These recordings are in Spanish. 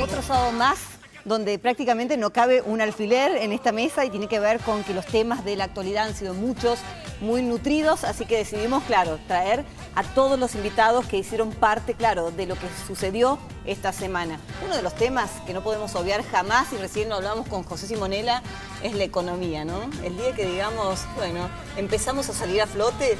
Otro sábado más donde prácticamente no cabe un alfiler en esta mesa y tiene que ver con que los temas de la actualidad han sido muchos, muy nutridos, así que decidimos, claro, traer a todos los invitados que hicieron parte, claro, de lo que sucedió esta semana. Uno de los temas que no podemos obviar jamás, y recién lo hablamos con José Simonella, es la economía, ¿no? El día que digamos, bueno, empezamos a salir a flote,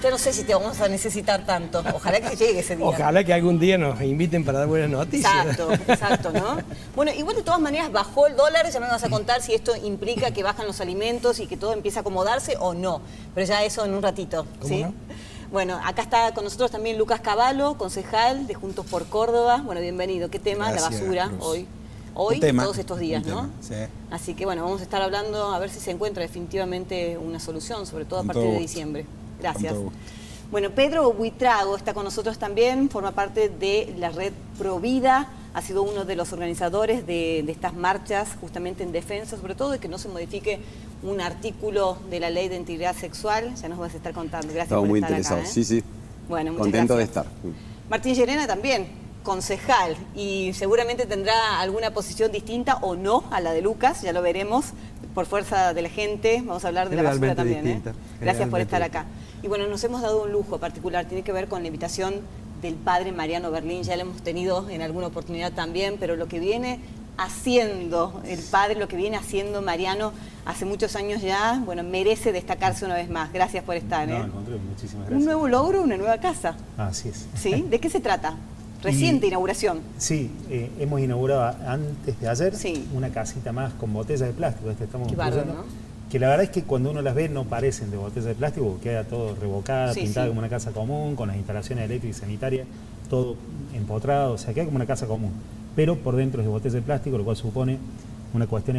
yo no sé si te vamos a necesitar tanto. Ojalá que llegue ese día. Ojalá que algún día nos inviten para dar buenas noticias. Exacto, ¿no? Bueno, igual de todas maneras bajó el dólar, ya me vas a contar si esto implica que bajan los alimentos y que todo empieza a acomodarse o no. Pero ya eso en un ratito, ¿sí? No? Bueno, acá está con nosotros también Lucas Cavallo, concejal de Juntos por Córdoba. Bueno, bienvenido. ¿Qué tema? Gracias, la basura Cruz. Hoy, tema, todos estos días, ¿no? Sí. Así que bueno, vamos a estar hablando a ver si se encuentra definitivamente una solución, sobre todo a partir de diciembre. Gracias. Bueno, Pedro Buitrago está con nosotros también, forma parte de la red Provida, ha sido uno de los organizadores de estas marchas justamente en defensa, sobre todo de que no se modifique un artículo de la Ley de Integridad Sexual. Ya nos vas a estar contando. Gracias Estamos por muy estar interesados, acá, sí, sí. Bueno, muchas contento de gracias. estar. Martín Llerena también, concejal, y seguramente tendrá alguna posición distinta o no a la de Lucas, ya lo veremos, por fuerza de la gente. Vamos a hablar de la basura también. Distinta, Gracias por estar acá. Y bueno, nos hemos dado un lujo particular, tiene que ver con la invitación del padre Mariano Berlín, ya lo hemos tenido en alguna oportunidad también, pero lo que viene haciendo el padre, lo que viene haciendo Mariano hace muchos años ya, bueno, merece destacarse una vez más. Gracias por estar. No, al contrario, muchísimas gracias. Un nuevo logro, una nueva casa. Así es. ¿Sí? ¿De qué se trata? Reciente inauguración. Sí, hemos inaugurado antes de ayer Sí. una casita más con botellas de plástico. Estamos Qué bárbaro, construyendo, ¿no? que la verdad es que cuando uno las ve no parecen de botellas de plástico, porque queda todo revocada, Sí, pintada sí. como una casa común, con las instalaciones eléctricas y sanitarias, todo empotrado, o sea, queda como una casa común. Pero por dentro es de botellas de plástico, lo cual supone una cuestión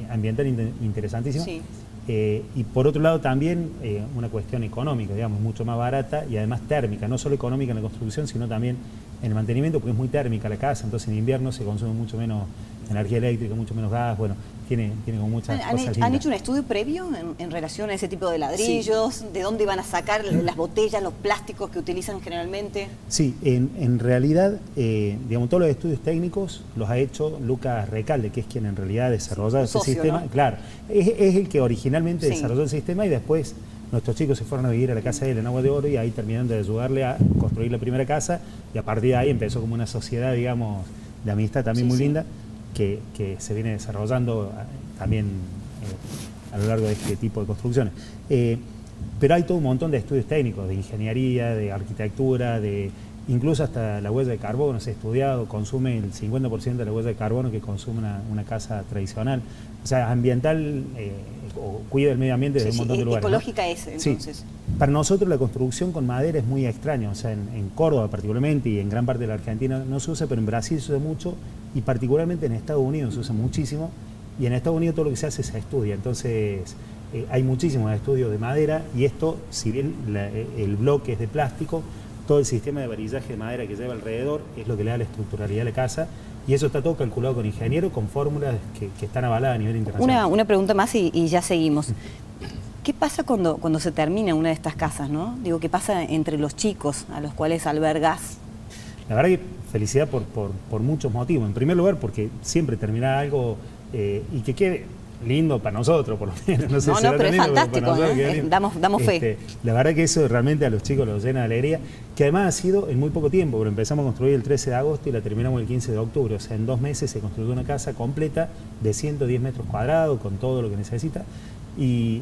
ambiental interesantísima. Sí. Y por otro lado también una cuestión económica, digamos, mucho más barata y además térmica, no solo económica en la construcción, sino también en el mantenimiento, porque es muy térmica la casa, entonces en invierno se consume mucho menos energía eléctrica, mucho menos gas, bueno, tiene como muchas cosas lindas. ¿Han hecho un estudio previo en relación a ese tipo de ladrillos? Sí. ¿De dónde van a sacar las botellas, los plásticos que utilizan generalmente? Sí, en realidad, digamos, todos los estudios técnicos los ha hecho Lucas Recalde, que es quien en realidad ha desarrollado ese sistema. ¿No? Claro, es el que originalmente desarrolló el sistema y después nuestros chicos se fueron a vivir a la casa de él en Agua de Oro y ahí terminaron de ayudarle a construir la primera casa y a partir de ahí empezó como una sociedad, digamos, de amistad también muy linda que se viene desarrollando también a lo largo de este tipo de construcciones. Pero hay todo un montón de estudios técnicos, de ingeniería, de arquitectura, incluso hasta la huella de carbono se ha estudiado, consume el 50% de la huella de carbono que consume una casa tradicional. O sea, ambiental, o cuida el medio ambiente de un montón de lugares. Ecológica, ¿no? Entonces. Sí. Para nosotros la construcción con madera es muy extraña, o sea, en Córdoba particularmente y en gran parte de la Argentina no se usa, pero en Brasil se usa mucho y particularmente en Estados Unidos se usa muchísimo y en Estados Unidos todo lo que se hace se estudia, entonces hay muchísimos estudios de madera y esto, si bien el bloque es de plástico, todo el sistema de varillaje de madera que lleva alrededor es lo que le da la estructuralidad a la casa y eso está todo calculado con ingenieros, con fórmulas que están avaladas a nivel internacional. Una pregunta más y ya seguimos. ¿Qué pasa cuando se termina una de estas casas, no? Digo, ¿qué pasa entre los chicos a los cuales albergas? La verdad que felicidad por muchos motivos. En primer lugar, porque siempre termina algo y que quede lindo para nosotros, por lo menos. No sé si pero es lindo, fantástico, damos fe. La verdad que eso realmente a los chicos los llena de alegría, que además ha sido en muy poco tiempo, pero empezamos a construir el 13 de agosto y la terminamos el 15 de octubre. O sea, en 2 meses se construyó una casa completa de 110 metros cuadrados, con todo lo que necesita. Y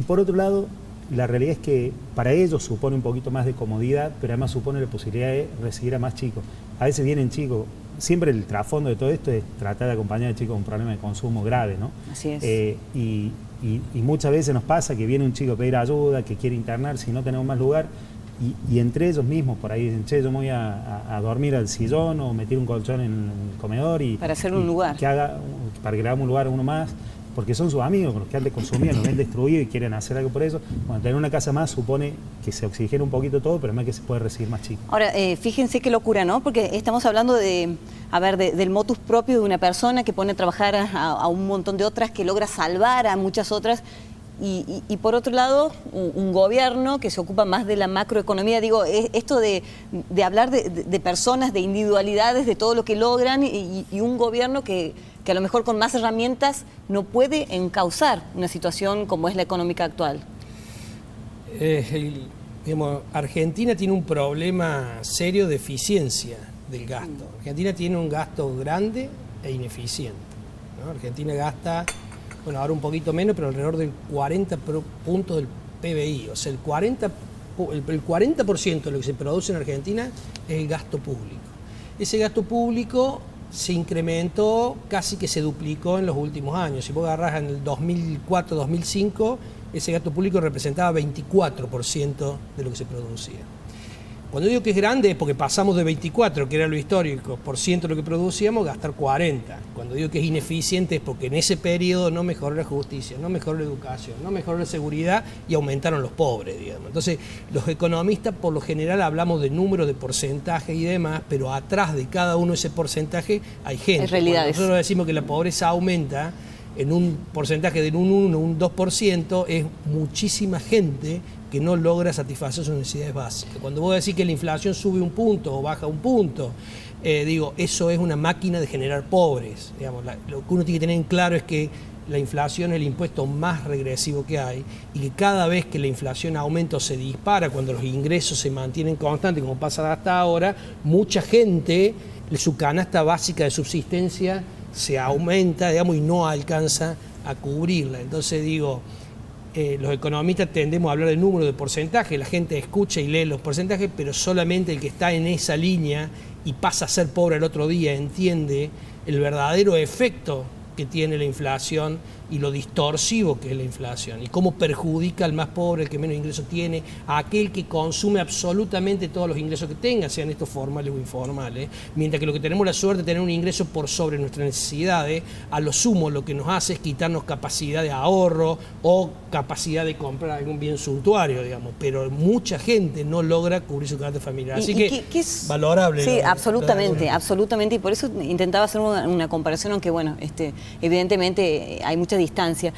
por otro lado, la realidad es que para ellos supone un poquito más de comodidad, pero además supone la posibilidad de recibir a más chicos. A veces vienen chicos, siempre el trasfondo de todo esto es tratar de acompañar a chicos con un problema de consumo grave, ¿no? Así es. Y muchas veces nos pasa que viene un chico a pedir ayuda, que quiere internarse y no tenemos más lugar, y entre ellos mismos por ahí dicen, che, yo me voy a dormir al sillón o meter un colchón en el comedor para hacer un lugar. Para que le hagamos un lugar a uno más. Porque son sus amigos con los que han de consumir, los ven destruido y quieren hacer algo por eso. Bueno, tener una casa más supone que se oxigena un poquito todo, pero además que se puede recibir más chicos. Ahora, fíjense qué locura, ¿no? Porque estamos hablando del motus propio de una persona que pone a trabajar a un montón de otras, que logra salvar a muchas otras. y por otro lado, un gobierno que se ocupa más de la macroeconomía. Digo, esto de hablar de personas, de individualidades, de todo lo que logran, y un gobierno que a lo mejor con más herramientas no puede encauzar una situación como es la económica actual. Digamos, Argentina tiene un problema serio de eficiencia del gasto. Argentina tiene un gasto grande e ineficiente, ¿no? Argentina gasta, bueno, ahora un poquito menos, pero alrededor del 40 puntos del PBI. O sea, el 40% de lo que se produce en Argentina es el gasto público. Ese gasto público se incrementó, casi que se duplicó en los últimos años. Si vos agarrás en el 2004-2005, ese gasto público representaba 24% de lo que se producía. Cuando digo que es grande es porque pasamos de 24, que era lo histórico, por ciento de lo que producíamos, a gastar 40. Cuando digo que es ineficiente es porque en ese periodo no mejoró la justicia, no mejoró la educación, no mejoró la seguridad y aumentaron los pobres, digamos. Entonces, los economistas por lo general hablamos de números, de porcentajes y demás, pero atrás de cada uno de ese porcentaje hay gente. Es realidades. Nosotros decimos que la pobreza aumenta en un porcentaje de un 1, un 2%, es muchísima gente que no logra satisfacer sus necesidades básicas. Cuando vos decís que la inflación sube un punto o baja un punto, digo, eso es una máquina de generar pobres. Digamos, lo que uno tiene que tener en claro es que la inflación es el impuesto más regresivo que hay y que cada vez que la inflación aumenta o se dispara, cuando los ingresos se mantienen constantes, como pasa hasta ahora, mucha gente, su canasta básica de subsistencia se aumenta, digamos, y no alcanza a cubrirla. Entonces digo, los economistas tendemos a hablar de números, de porcentaje, la gente escucha y lee los porcentajes, pero solamente el que está en esa línea y pasa a ser pobre el otro día entiende el verdadero efecto que tiene la inflación y lo distorsivo que es la inflación y cómo perjudica al más pobre, el que menos ingresos tiene, a aquel que consume absolutamente todos los ingresos que tenga, sean estos formales o informales, mientras que lo que tenemos la suerte de tener un ingreso por sobre nuestras necesidades, a lo sumo lo que nos hace es quitarnos capacidad de ahorro o capacidad de comprar algún bien suntuario, digamos, pero mucha gente no logra cubrir su carácter familiar, así que es valorable. Sí, absolutamente, absolutamente, y por eso intentaba hacer una comparación, aunque bueno, evidentemente hay mucha distancia.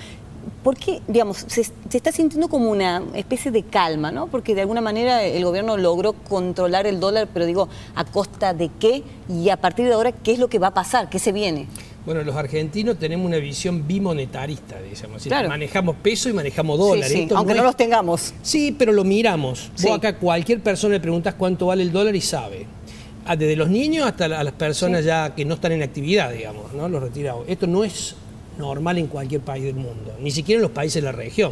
¿Por qué, digamos, se está sintiendo como una especie de calma, ¿no? Porque de alguna manera el gobierno logró controlar el dólar, pero digo, ¿a costa de qué? Y a partir de ahora, ¿qué es lo que va a pasar? ¿Qué se viene? Bueno, los argentinos tenemos una visión bimonetarista, digamos. Claro. Manejamos peso y manejamos dólares. Sí, sí, aunque no los tengamos. Sí, pero lo miramos. Sí. Vos acá cualquier persona le preguntás cuánto vale el dólar y sabe. Desde los niños hasta a las personas ya que no están en actividad, digamos, ¿no? Los retirados. Esto no es normal en cualquier país del mundo, ni siquiera en los países de la región.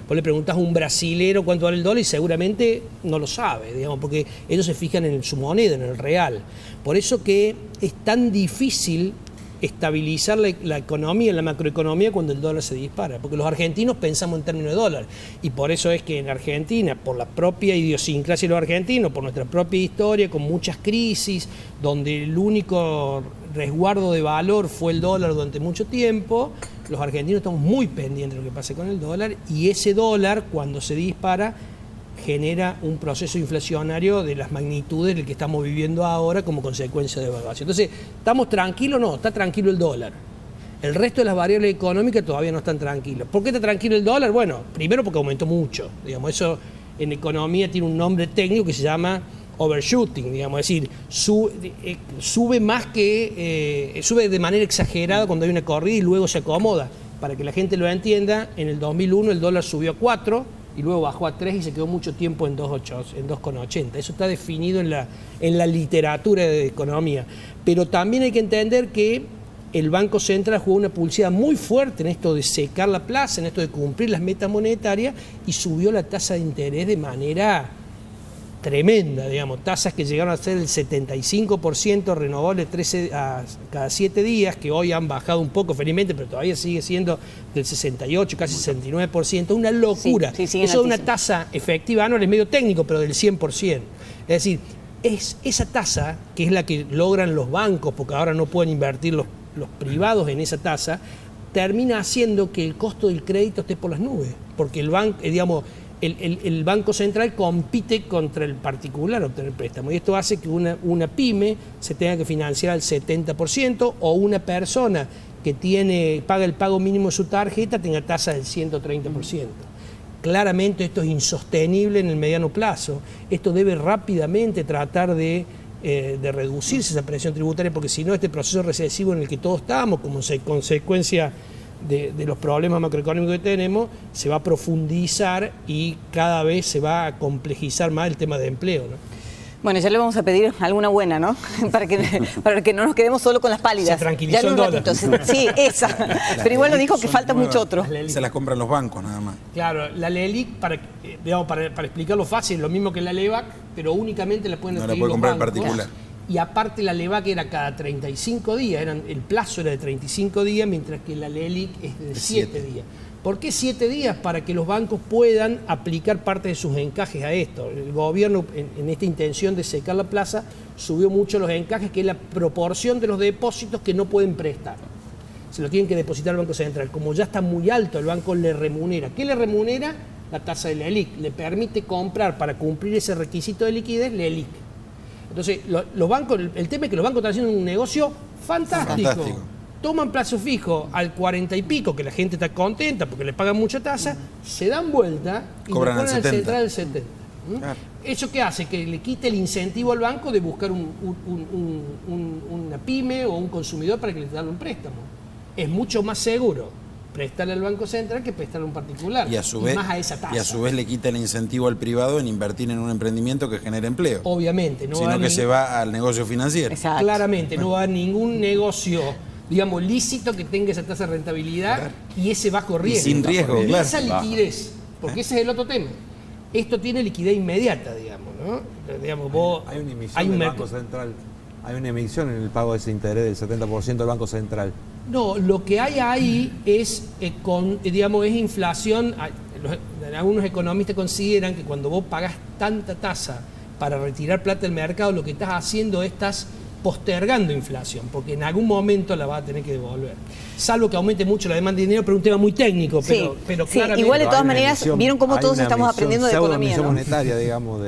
Vos le preguntás a un brasilero cuánto vale el dólar y seguramente no lo sabe, digamos, porque ellos se fijan en su moneda, en el real. Por eso que es tan difícil estabilizar la economía, la macroeconomía cuando el dólar se dispara, porque los argentinos pensamos en términos de dólar y por eso es que en Argentina, por la propia idiosincrasia de los argentinos, por nuestra propia historia, con muchas crisis, donde el único resguardo de valor fue el dólar durante mucho tiempo, los argentinos estamos muy pendientes de lo que pase con el dólar y ese dólar cuando se dispara genera un proceso inflacionario de las magnitudes del que estamos viviendo ahora como consecuencia de devaluación. Entonces, ¿estamos tranquilos? No, está tranquilo el dólar. El resto de las variables económicas todavía no están tranquilos. ¿Por qué está tranquilo el dólar? Bueno, primero porque aumentó mucho. Digamos, eso en economía tiene un nombre técnico que se llama overshooting, digamos, es decir, sube más que, sube de manera exagerada cuando hay una corrida y luego se acomoda. Para que la gente lo entienda, en el 2001 el dólar subió a 4, y luego bajó a 3 y se quedó mucho tiempo en 2,80. Eso está definido en la literatura de economía. Pero también hay que entender que el Banco Central jugó una publicidad muy fuerte en esto de secar la plaza, en esto de cumplir las metas monetarias y subió la tasa de interés de manera tremenda, digamos, tasas que llegaron a ser el 75% renovable cada 7 días, que hoy han bajado un poco felizmente, pero todavía sigue siendo del 68, casi 69%, una locura. Sí, eso es una tasa efectiva anual, es medio técnico, pero del 100%. Es decir, es esa tasa, que es la que logran los bancos, porque ahora no pueden invertir los privados en esa tasa, termina haciendo que el costo del crédito esté por las nubes, porque el banco, digamos, el Banco Central compite contra el particular a obtener préstamo, y esto hace que una pyme se tenga que financiar al 70%, o una persona que paga el pago mínimo de su tarjeta tenga tasa del 130%. Claramente esto es insostenible en el mediano plazo. Esto debe rápidamente tratar de reducirse esa presión tributaria, porque si no, este proceso recesivo en el que todos estamos, como consecuencia de los problemas macroeconómicos que tenemos, se va a profundizar y cada vez se va a complejizar más el tema de empleo, ¿no? Bueno, ya le vamos a pedir alguna buena, ¿no? para que no nos quedemos solo con las pálidas. Se tranquilizó el dólar. Sí, esa. Pero igual nos dijo que falta mucho otro. Se las compran los bancos nada más. Claro, la LELIQ, para explicarlo fácil, lo mismo que la LEVAC, pero únicamente la pueden adquirir los bancos. Particular. Y aparte la LEVAC era cada 35 días, el plazo era de 35 días, mientras que la LELIQ es de 7 días. ¿Por qué 7 días? Para que los bancos puedan aplicar parte de sus encajes a esto. El gobierno, en esta intención de secar la plaza, subió mucho los encajes, que es la proporción de los depósitos que no pueden prestar. Se lo tienen que depositar al Banco Central. Como ya está muy alto, el banco le remunera. ¿Qué le remunera? La tasa de la LELIQ. Le permite comprar, para cumplir ese requisito de liquidez, la LELIQ. Entonces, los bancos, el tema es que los bancos están haciendo un negocio fantástico. Toman plazo fijo al 40 y pico, que la gente está contenta porque le pagan mucha tasa, se dan vuelta y cobran le ponen al central del 70. Claro. ¿Eso qué hace? Que le quite el incentivo al banco de buscar una pyme o un consumidor para que le den un préstamo. Es mucho más seguro prestarle al Banco Central que prestarle a un particular. Y a su vez, más a esa tasa. Y a su vez le quita el incentivo al privado en invertir en un emprendimiento que genere empleo. Obviamente. Sino que se va al negocio financiero. Exacto. Claramente, no va a ningún negocio, digamos, lícito que tenga esa tasa de rentabilidad y ese bajo riesgo. Y sin riesgo, y claro. esa liquidez, porque ese es el otro tema. Esto tiene liquidez inmediata, digamos, ¿no? Digamos, Hay una emisión del Banco Central. Hay una emisión en el pago de ese interés del 70% del Banco Central. No, lo que hay ahí es, digamos, es inflación. Algunos economistas consideran que cuando vos pagás tanta tasa para retirar plata del mercado, lo que estás haciendo es estás postergando inflación, porque en algún momento la va a tener que devolver. Salvo que aumente mucho la demanda de dinero, pero es un tema muy técnico. Pero sí, claramente, igual de todas maneras, vieron cómo todos estamos aprendiendo de economía, ¿no? Monetaria, digamos,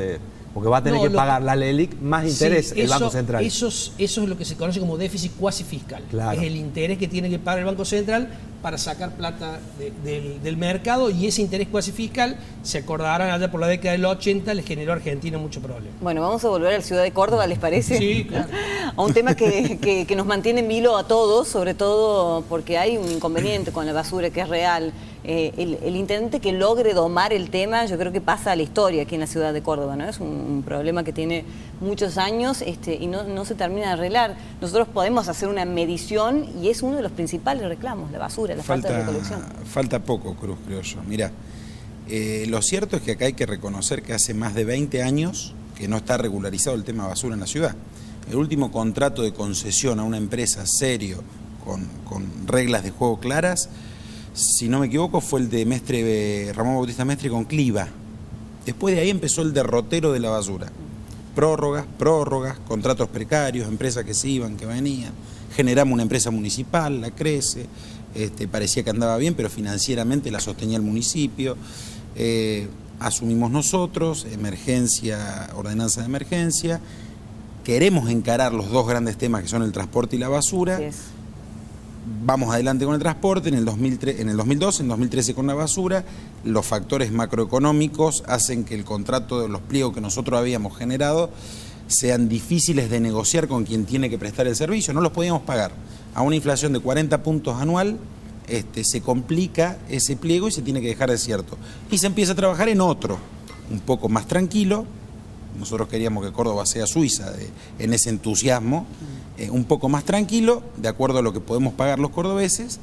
porque va a tener que pagar la LELIQ más interés el Banco Central. Eso es lo que se conoce como déficit cuasi fiscal. Claro. Es el interés que tiene que pagar el Banco Central para sacar plata del mercado, y ese interés cuasi fiscal, se acordarán, allá por la década del 80, le generó a Argentina mucho problema. Bueno, vamos a volver a la ciudad de Córdoba, ¿les parece? Sí, claro. A un tema que nos mantiene en vilo a todos, sobre todo porque hay un inconveniente con la basura que es real. El intendente que logre domar el tema, yo creo que pasa a la historia aquí en la ciudad de Córdoba, ¿no? Es un problema que tiene muchos años y no se termina de arreglar. Nosotros podemos hacer una medición y es uno de los principales reclamos, la basura, la falta de recolección. Falta poco, Cruz, creo yo. Mirá, lo cierto es que acá hay que reconocer que hace más de 20 años que no está regularizado el tema basura en la ciudad. El último contrato de concesión a una empresa serio, con reglas de juego claras, si no me equivoco, fue el de Ramón Bautista Mestre con Cliva. Después de ahí empezó el derrotero de la basura. Prórrogas, contratos precarios, empresas que se iban, que venían. Generamos una empresa municipal, la Crece, parecía que andaba bien, pero financieramente la sostenía el municipio. Asumimos nosotros, ordenanza de emergencia. Queremos encarar los dos grandes temas que son el transporte y la basura. Yes. Vamos adelante con el transporte, en el 2012, en 2013 con la basura. Los factores macroeconómicos hacen que el contrato, los pliegos que nosotros habíamos generado, sean difíciles de negociar con quien tiene que prestar el servicio. No los podíamos pagar. A una inflación de 40 puntos anual, se complica ese pliego y se tiene que dejar desierto. Y se empieza a trabajar en otro, un poco más tranquilo. Nosotros queríamos que Córdoba sea Suiza en ese entusiasmo, un poco más tranquilo, de acuerdo a lo que podemos pagar los cordobeses,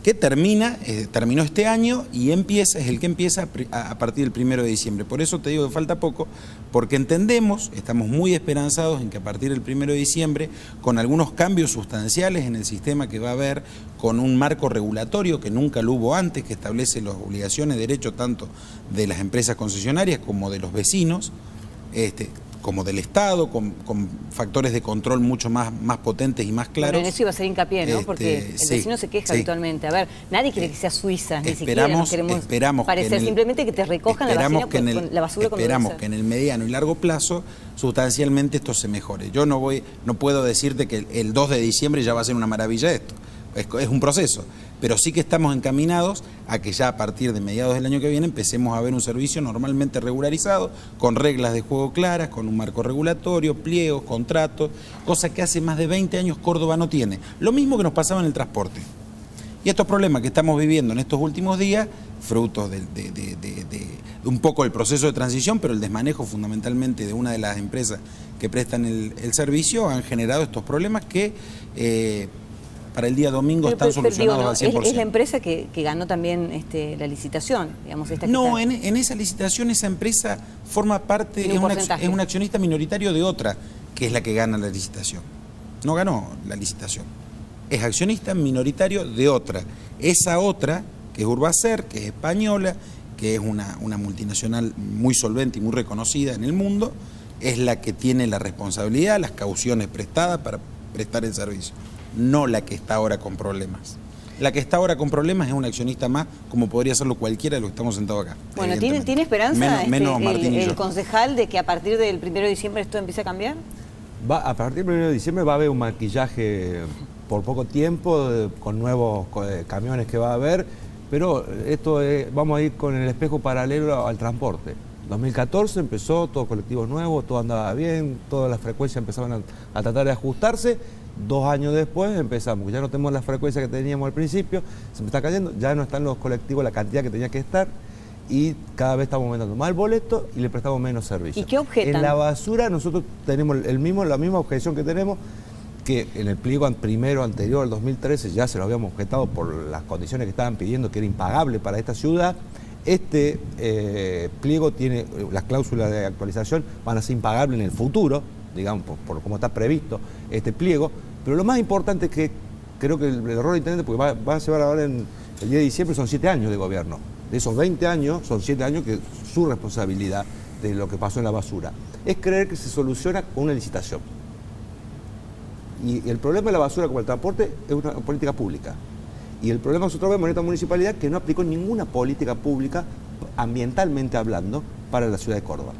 que terminó este año y es el que empieza a partir del 1 de diciembre. Por eso te digo que falta poco, porque estamos muy esperanzados en que a partir del 1 de diciembre, con algunos cambios sustanciales en el sistema que va a haber, con un marco regulatorio que nunca lo hubo antes, que establece las obligaciones, derechos tanto de las empresas concesionarias como de los vecinos, como del Estado, con factores de control mucho más potentes y más claros. Bueno, en eso iba a ser hincapié, ¿no? Porque el vecino se queja habitualmente. A ver, nadie quiere que sea Suiza, ni siquiera nos queremos parecer, simplemente que te recojan la basura como Esperamos que en el mediano y largo plazo sustancialmente esto se mejore. Yo no puedo decirte que el 2 de diciembre ya va a ser una maravilla esto. Es un proceso, pero sí que estamos encaminados a que ya a partir de mediados del año que viene empecemos a ver un servicio normalmente regularizado, con reglas de juego claras, con un marco regulatorio, pliegos, contratos, cosa que hace más de 20 años Córdoba no tiene. Lo mismo que nos pasaba en el transporte. Y estos problemas que estamos viviendo en estos últimos días, frutos de un poco el proceso de transición, pero el desmanejo fundamentalmente de una de las empresas que prestan el servicio, han generado estos problemas que para el día domingo están solucionados al 100%. Es la empresa que ganó también la licitación, digamos. No, en esa licitación esa empresa forma parte, es un accionista minoritario de otra, que es la que gana la licitación. No ganó la licitación. Es accionista minoritario de otra. Esa otra, que es Urbacer, que es española, que es una multinacional muy solvente y muy reconocida en el mundo, es la que tiene la responsabilidad, las cauciones prestadas para prestar el servicio. No la que está ahora con problemas. La que está ahora con problemas es un accionista más, como podría serlo cualquiera de los que estamos sentados acá. Bueno, ¿tiene esperanza menos Martín y yo. el concejal de que a partir del 1 de diciembre esto empiece a cambiar? A partir del 1 de diciembre va a haber un maquillaje por poco tiempo, con nuevos camiones que va a haber, pero esto vamos a ir con el espejo paralelo al transporte. 2014 empezó, todos colectivos nuevos, todo andaba bien, todas las frecuencias empezaban a tratar de ajustarse. 2 años después empezamos, ya no tenemos la frecuencia que teníamos al principio, se me está cayendo, ya no están los colectivos la cantidad que tenía que estar y cada vez estamos aumentando más el boleto y le prestamos menos servicio. ¿Y qué objetan? En la basura nosotros tenemos la misma objeción que tenemos, que en el pliego anterior, al 2013, ya se lo habíamos objetado por las condiciones que estaban pidiendo, que era impagable para esta ciudad. Este pliego tiene las cláusulas de actualización, van a ser impagables en el futuro, digamos, por cómo está previsto este pliego, pero lo más importante es que creo que el error de intendente, porque va a llevar ahora en el día de diciembre, son 7 años de gobierno. De esos 20 años, son 7 años que su responsabilidad de lo que pasó en la basura. Es creer que se soluciona con una licitación. Y el problema de la basura como el transporte es una política pública. Y el problema nosotros vemos en esta municipalidad que no aplicó ninguna política pública, ambientalmente hablando, para la ciudad de Córdoba.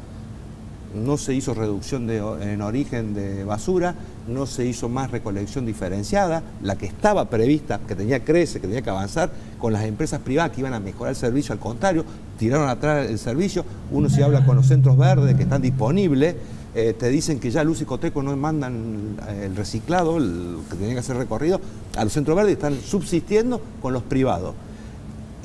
No se hizo reducción en origen de basura, no se hizo más recolección diferenciada, la que estaba prevista, que tenía que crecer, que tenía que avanzar, con las empresas privadas que iban a mejorar el servicio, al contrario, tiraron atrás el servicio. Uno se habla con los centros verdes que están disponibles, te dicen que ya Luz y Coteco no mandan el reciclado, el que tenía que hacer recorrido, a los centros verdes, están subsistiendo con los privados.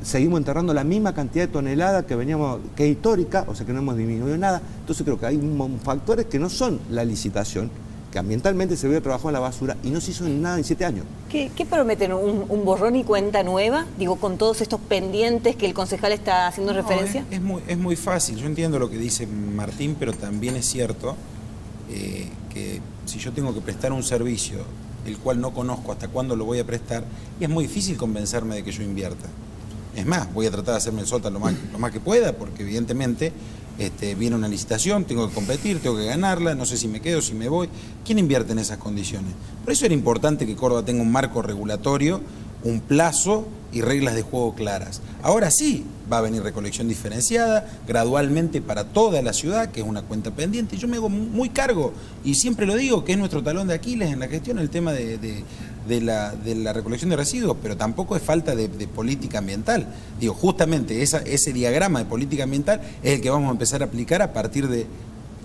Seguimos enterrando la misma cantidad de toneladas que es histórica, o sea que no hemos disminuido nada. Entonces creo que hay factores que no son la licitación, que ambientalmente se había trabajado en la basura y no se hizo nada en 7 años. ¿Qué prometen? ¿Un borrón y cuenta nueva? Digo, con todos estos pendientes que el concejal está haciendo referencia. Es muy fácil. Yo entiendo lo que dice Martín, pero también es cierto que si yo tengo que prestar un servicio el cual no conozco hasta cuándo lo voy a prestar, y es muy difícil convencerme de que yo invierta. Es más, voy a tratar de hacerme el sota lo más que pueda, porque evidentemente viene una licitación, tengo que competir, tengo que ganarla, no sé si me quedo, si me voy. ¿Quién invierte en esas condiciones? Por eso era importante que Córdoba tenga un marco regulatorio, un plazo y reglas de juego claras. Ahora sí, va a venir recolección diferenciada, gradualmente para toda la ciudad, que es una cuenta pendiente. Yo me hago muy cargo, y siempre lo digo, que es nuestro talón de Aquiles en la gestión, el tema de la recolección de residuos, pero tampoco es falta de política ambiental. Digo, justamente ese diagrama de política ambiental es el que vamos a empezar a aplicar a partir de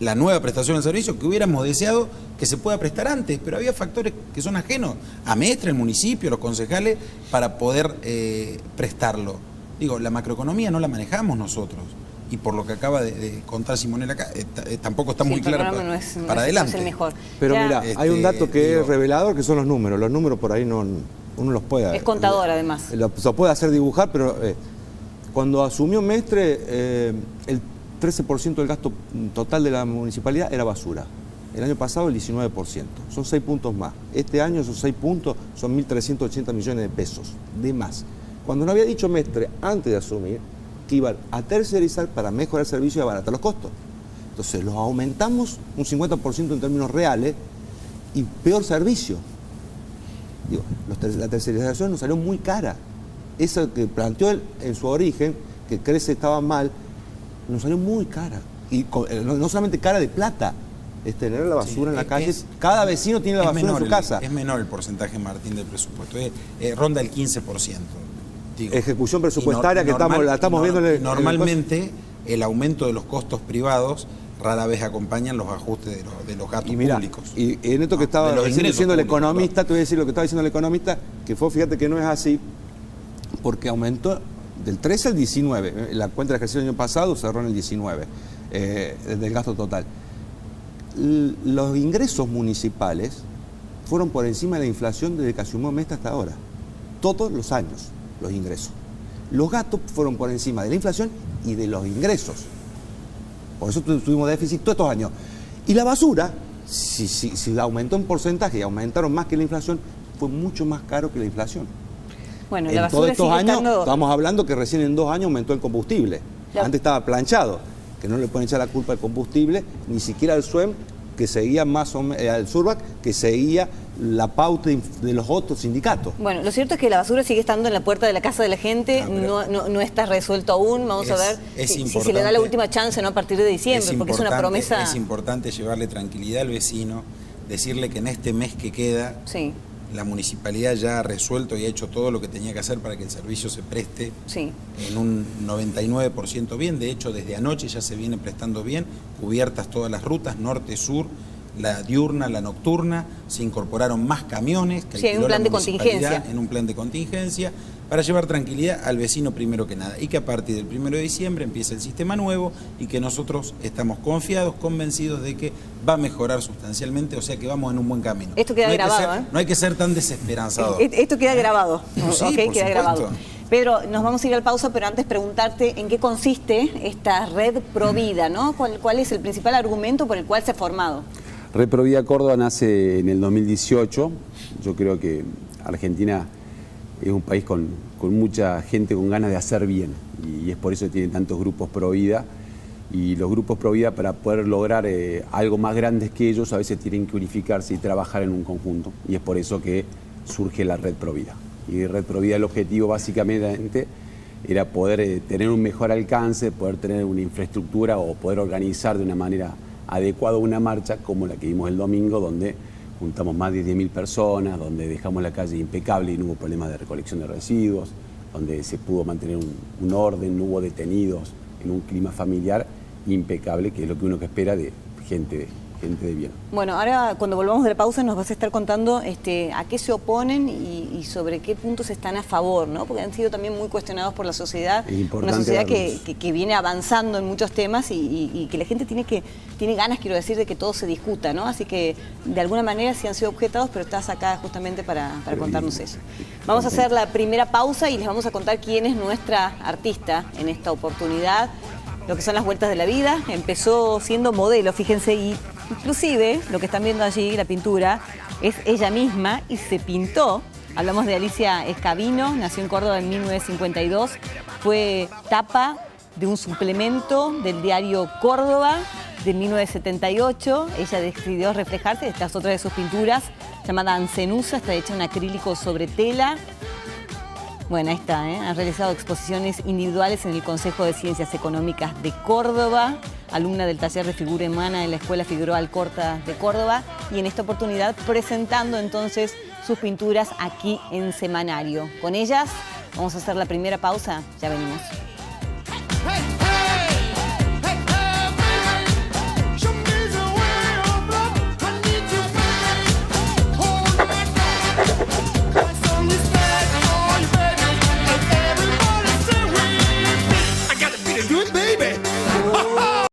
la nueva prestación del servicio, que hubiéramos deseado que se pueda prestar antes, pero había factores que son ajenos a Mestre, el municipio, los concejales, para poder prestarlo. Digo, la macroeconomía no la manejamos nosotros, y por lo que acaba de contar Simonella acá, tampoco está muy claro para adelante. No es el mejor. Pero mira, hay un dato que es revelador, que son los números. Los números por ahí uno los puede... Es contador, además. Lo puede hacer dibujar, pero cuando asumió Mestre, el 13% del gasto total de la municipalidad era basura. El año pasado el 19%. Son 6 puntos más. Este año esos 6 puntos son 1.380 millones de pesos de más. Cuando no había dicho Mestre, antes de asumir, que iban a tercerizar para mejorar el servicio y abaratar los costos. Entonces los aumentamos un 50% en términos reales y peor servicio. Digo, la tercerización nos salió muy cara. Eso que planteó él en su origen, que Crece estaba mal, nos salió muy cara. Y no solamente cara de plata, es tener la basura en la calle. Cada vecino tiene la basura en su casa. Es menor el porcentaje, Martín, del presupuesto. Ronda el 15%. Digo. Ejecución presupuestaria que la estamos viendo en el... Normalmente el aumento de los costos privados rara vez acompañan los ajustes de los gastos públicos. Y en esto que estaba diciendo el economista, te voy a decir lo que estaba diciendo el economista, que fue, fíjate que no es así, porque aumentó del 13 al 19, la cuenta de ejercicio del año pasado cerró en el 19, del gasto total. Los ingresos municipales fueron por encima de la inflación desde que asumió Mesta hasta ahora, todos los años, los ingresos. Los gastos fueron por encima de la inflación y de los ingresos. Por eso tuvimos déficit todos estos años. Y la basura, si aumentó en porcentaje y aumentaron más que la inflación, fue mucho más caro que la inflación. Bueno, en la basura todos estos sigue años, estando... estamos hablando que recién en 2 años aumentó el combustible. Antes estaba planchado, que no le pueden echar la culpa al combustible, ni siquiera al SUEM, que seguía más o menos, al Surbac, que seguía la pauta de los otros sindicatos. Bueno, lo cierto es que la basura sigue estando en la puerta de la casa de la gente, no está resuelto aún, vamos a ver si se le da la última chance, ¿no? A partir de diciembre, porque es una promesa... Es importante llevarle tranquilidad al vecino, decirle que en este mes que queda, la municipalidad ya ha resuelto y ha hecho todo lo que tenía que hacer para que el servicio se preste en un 99% bien. De hecho, desde anoche ya se viene prestando bien, cubiertas todas las rutas, norte, sur, la diurna, la nocturna, se incorporaron más camiones que hay un plan de contingencia. En un plan de contingencia para llevar tranquilidad al vecino primero que nada y que a partir del 1 de diciembre empiece el sistema nuevo y que nosotros estamos confiados, convencidos de que va a mejorar sustancialmente, o sea que vamos en un buen camino. Esto queda grabado, no hay que ser tan desesperanzador. Esto queda grabado. Sí, queda grabado. Pedro, nos vamos a ir al pausa, pero antes preguntarte en qué consiste esta red Provida, ¿no? ¿Cuál es el principal argumento por el cual se ha formado? Red Provida Córdoba nace en el 2018. Yo creo que Argentina es un país con mucha gente con ganas de hacer bien y es por eso que tiene tantos grupos Provida. Y los grupos Provida, para poder lograr algo más grandes que ellos, a veces tienen que unificarse y trabajar en un conjunto. Y es por eso que surge la Red Provida. Y Red Provida, el objetivo básicamente era poder tener un mejor alcance, poder tener una infraestructura o poder organizar de una manera adecuada una marcha como la que vimos el domingo, donde juntamos más de 10.000 personas, donde dejamos la calle impecable y no hubo problema de recolección de residuos, donde se pudo mantener un orden, no hubo detenidos, en un clima familiar impecable, que es lo que uno espera de gente de bien. Bueno, ahora cuando volvamos de la pausa nos vas a estar contando a qué se oponen y sobre qué puntos están a favor, ¿no? Porque han sido también muy cuestionados por la sociedad, una sociedad que viene avanzando en muchos temas y que la gente tiene ganas, quiero decir, de que todo se discuta, ¿no? Así que de alguna manera sí han sido objetados, pero estás acá justamente para contarnos eso. Vamos a hacer la primera pausa y les vamos a contar quién es nuestra artista en esta oportunidad. Lo que son las vueltas de la vida, empezó siendo modelo, fíjense, y inclusive lo que están viendo allí, la pintura, es ella misma y se pintó. Hablamos de Alicia Escabino, nació en Córdoba en 1952, fue tapa de un suplemento del diario Córdoba de 1978. Ella decidió reflejarse, esta es otra de sus pinturas, llamada Ancenusa, está hecha en acrílico sobre tela. Bueno, ahí está, ha realizado exposiciones individuales en el Consejo de Ciencias Económicas de Córdoba, alumna del taller de figura humana en la Escuela Figueroa Alcorta de Córdoba y en esta oportunidad presentando entonces sus pinturas aquí en Semanario. Con ellas vamos a hacer la primera pausa, ya venimos.